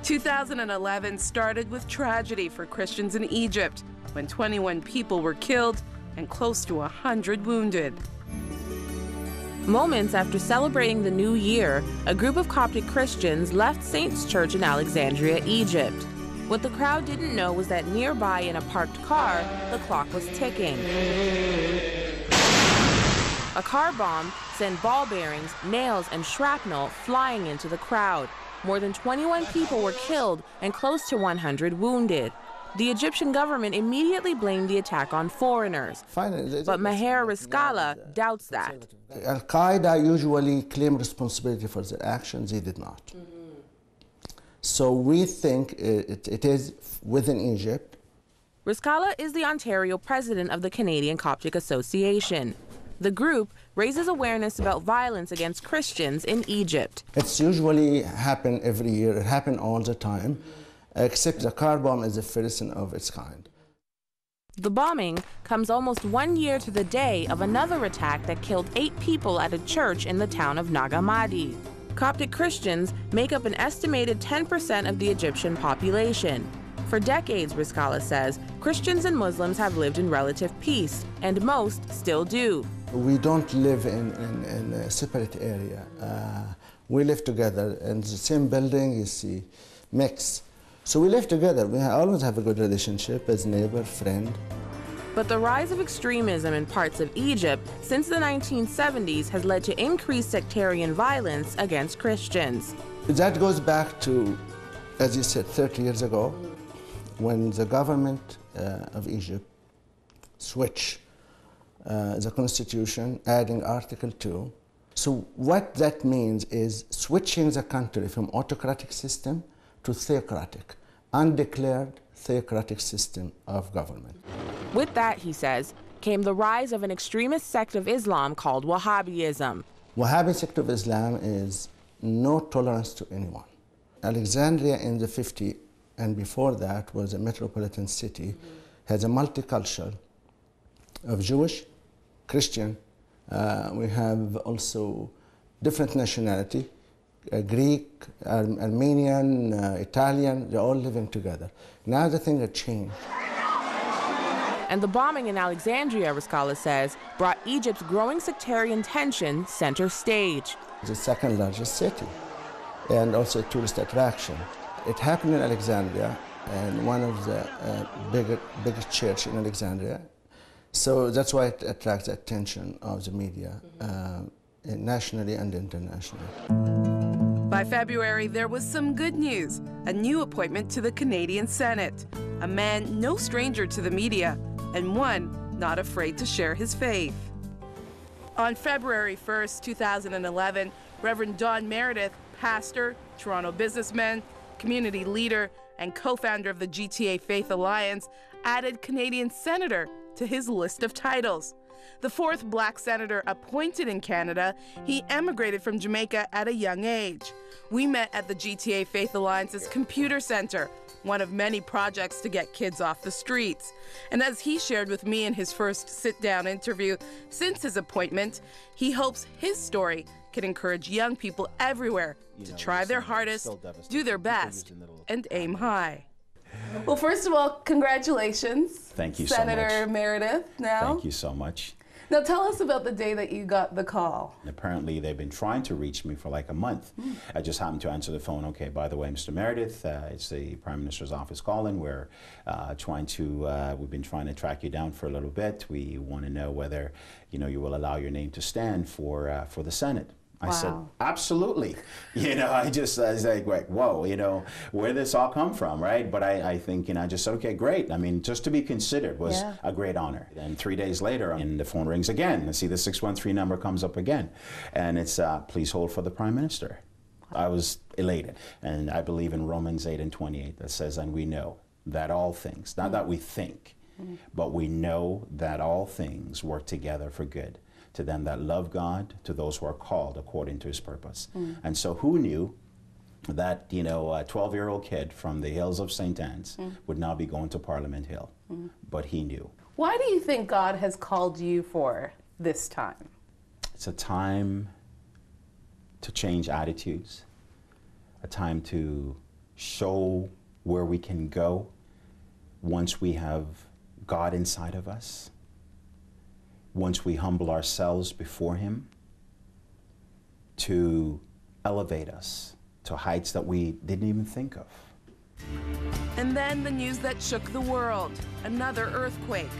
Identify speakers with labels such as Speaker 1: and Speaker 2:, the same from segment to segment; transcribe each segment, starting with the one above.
Speaker 1: 2011 started with tragedy for Christians in Egypt when 21 people were killed and close to 100 wounded.
Speaker 2: Moments after celebrating the new year, a group of Coptic Christians left Saints Church in Alexandria, Egypt. What the crowd didn't know was that nearby in a parked car, the clock was ticking. A car bomb sent ball bearings, nails, and shrapnel flying into the crowd. More than 21 people were killed and close to 100 wounded. The Egyptian government immediately blamed the attack on foreigners. But Maher Riscala doubts that.
Speaker 3: Al-Qaeda usually claim responsibility for their actions. They did not. So we think it is within Egypt.
Speaker 2: Riscala is the Ontario president of the Canadian Coptic Association. The group raises awareness about violence against Christians in Egypt.
Speaker 3: It's usually happen every year. It happens all the time, except the car bomb is the first of its kind.
Speaker 2: The bombing comes almost 1 year to the day of another attack that killed 8 people at a church in the town of Nagamadi. Coptic Christians make up an estimated 10% of the Egyptian population. For decades, Riscala says, Christians and Muslims have lived in relative peace, and most still do.
Speaker 3: We don't live in a separate area. We live together in the same building, you see, mix. So we live together. We always have a good relationship as neighbor, friend.
Speaker 2: But the rise of extremism in parts of Egypt since the 1970s has led to increased sectarian violence against Christians.
Speaker 3: That goes back to, as you said, 30 years ago, when the government of Egypt switched the constitution, adding Article 2. So what that means is switching the country from autocratic system to theocratic, undeclared theocratic system of government.
Speaker 2: With that, he says, came the rise of an extremist sect of Islam called Wahhabism.
Speaker 3: Wahhabi sect of Islam is no tolerance to anyone. Alexandria in the 50s and before that was a metropolitan city, has a multicultural of Jewish, Christian. We have also different nationality, Greek, Armenian, Italian, they're all living together. Now the thing has changed.
Speaker 2: And the bombing in Alexandria, Riscala says, brought Egypt's growing sectarian tension center stage.
Speaker 3: It's the second largest city and also a tourist attraction. It happened in Alexandria and one of the biggest church in Alexandria. So that's why it attracts the attention of the media, nationally and internationally.
Speaker 1: By February, there was some good news, a new appointment to the Canadian Senate, a man no stranger to the media, and one not afraid to share his faith. On February 1st, 2011, Reverend Don Meredith, pastor, Toronto businessman, community leader, and co-founder of the GTA Faith Alliance, added Canadian Senator to his list of titles. The 4th Black senator appointed in Canada, he emigrated from Jamaica at a young age. We met at the GTA Faith Alliance's Computer Center, one of many projects to get kids off the streets. And as he shared with me in his first sit-down interview since his appointment, he hopes his story can encourage young people everywhere to try their hardest, do their best, and aim high. Well, first of all, congratulations.
Speaker 4: Thank you so much.
Speaker 1: Senator Meredith now.
Speaker 4: Thank you so much.
Speaker 1: Now tell us about the day that you got the call.
Speaker 4: Apparently they've been trying to reach me for like a month. I just happened to answer the phone. Okay, by the way, Mr. Meredith, it's the Prime Minister's office calling. We're we've been trying to track you down for a little bit. We want to know whether, you will allow your name to stand for the Senate. I said, absolutely. I was like, whoa, where did this all come from, right? But I think, I just said, okay, great. I mean, just to be considered was a great honor. And 3 days later, and the phone rings again. I see the 613 number comes up again. And it's, please hold for the Prime Minister. I was elated. And I believe in Romans 8:28 that says, and we know that all things, not that we think, but we know that all things work together for good to them that love God, to those who are called according to his purpose. And so who knew that, a 12-year-old kid from the hills of St. Anne's would now be going to Parliament Hill? But he knew.
Speaker 1: Why do you think God has called you for this time?
Speaker 4: It's a time to change attitudes, a time to show where we can go once we have God inside of us, once we humble ourselves before Him, to elevate us to heights that we didn't even think of.
Speaker 1: And then the news that shook the world, another earthquake,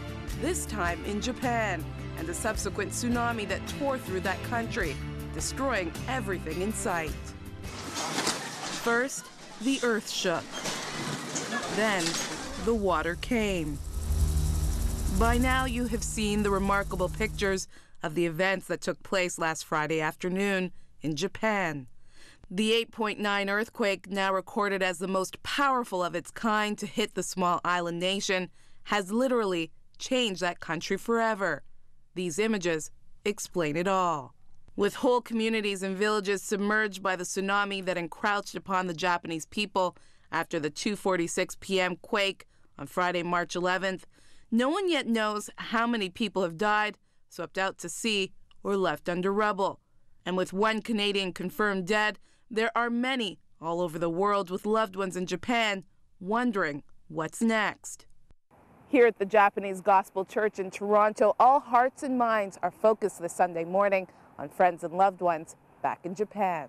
Speaker 1: this time in Japan, and a subsequent tsunami that tore through that country, destroying everything in sight. First, the earth shook. Then, the water came. By now, you have seen the remarkable pictures of the events that took place last Friday afternoon in Japan. The 8.9 earthquake, now recorded as the most powerful of its kind to hit the small island nation, has literally changed that country forever. These images explain it all. With whole communities and villages submerged by the tsunami that encroached upon the Japanese people after the 2:46 p.m. quake on Friday, March 11th, no one yet knows how many people have died, swept out to sea, or left under rubble. And with one Canadian confirmed dead, there are many all over the world with loved ones in Japan wondering what's next. Here at the Japanese Gospel Church in Toronto, all hearts and minds are focused this Sunday morning on friends and loved ones back in Japan.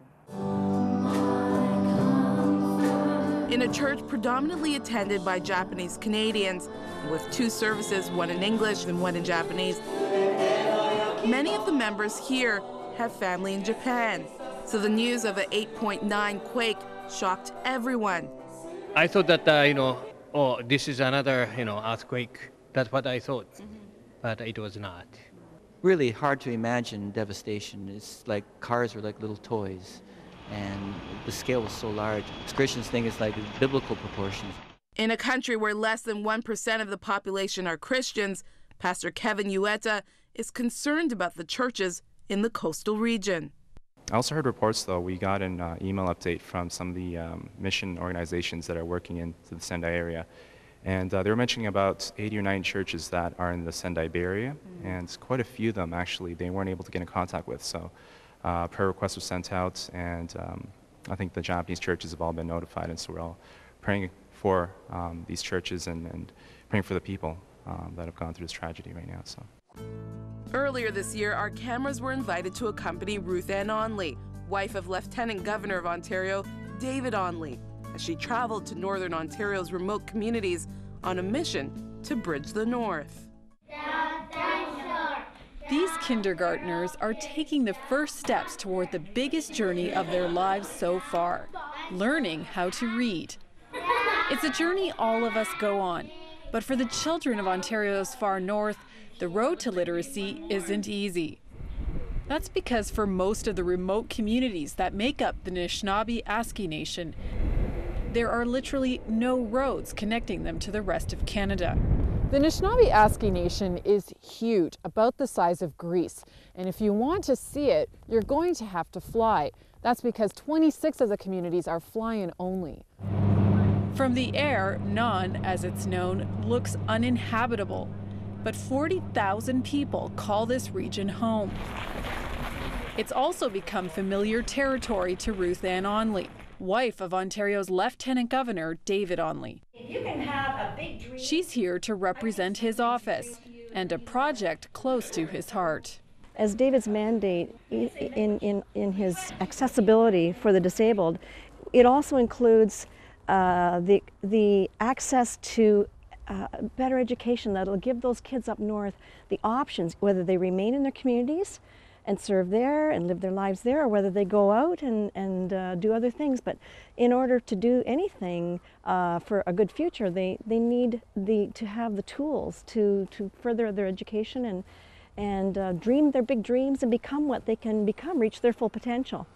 Speaker 1: In a church predominantly attended by Japanese Canadians, with two services, one in English and one in Japanese, many of the members here have family in Japan, so the news of an 8.9 quake shocked everyone.
Speaker 5: I thought that, oh, this is another, earthquake. That's what I thought, but it was not.
Speaker 6: Really hard to imagine devastation. It's like cars are like little toys, and the scale was so large. Christians think it's like biblical proportions.
Speaker 1: In a country where less than 1% of the population are Christians, Pastor Kevin Ueta is concerned about the churches in the coastal region.
Speaker 7: I also heard reports, though, we got an email update from some of the mission organizations that are working in the Sendai area. And they were mentioning about 80 or 90 churches that are in the Sendai Bay Area, and quite a few of them, actually, they weren't able to get in contact with. So prayer requests were sent out, and I think the Japanese churches have all been notified, and so we're all praying for these churches and praying for the people that have gone through this tragedy right now. So.
Speaker 1: Earlier this year, our cameras were invited to accompany Ruth Ann Onley, wife of Lieutenant Governor of Ontario, David Onley, as she traveled to Northern Ontario's remote communities on a mission to bridge the North.
Speaker 8: These kindergartners are taking the first steps toward the biggest journey of their lives so far, learning how to read. It's a journey all of us go on, but for the children of Ontario's far north, the road to literacy isn't easy. That's because for most of the remote communities that make up the Anishinaabe-Aski Nation, there are literally no roads connecting them to the rest of Canada.
Speaker 9: The Anishinaabe-Aski Nation is huge, about the size of Greece. And if you want to see it, you're going to have to fly. That's because 26 of the communities are fly-in only.
Speaker 8: From the air, none, as it's known, looks uninhabitable. But 40,000 people call this region home. It's also become familiar territory to Ruth Ann Onley, wife of Ontario's Lieutenant Governor David Onley.
Speaker 10: You can have a big dream.
Speaker 8: She's here to represent his office and a project close to his heart.
Speaker 10: As David's mandate in his accessibility for the disabled, it also includes the access to better education that'll give those kids up north the options, whether they remain in their communities and serve there and live their lives there, or whether they go out and do other things. But in order to do anything for a good future, they need to have the tools to further their education and dream their big dreams and become what they can become, reach their full potential.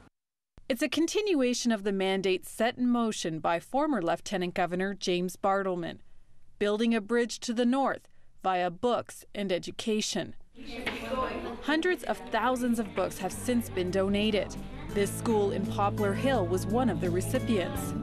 Speaker 8: It's a continuation of the mandate set in motion by former Lieutenant Governor James Bartleman, building a bridge to the north via books and education. Hundreds of thousands of books have since been donated. This school in Poplar Hill was one of the recipients.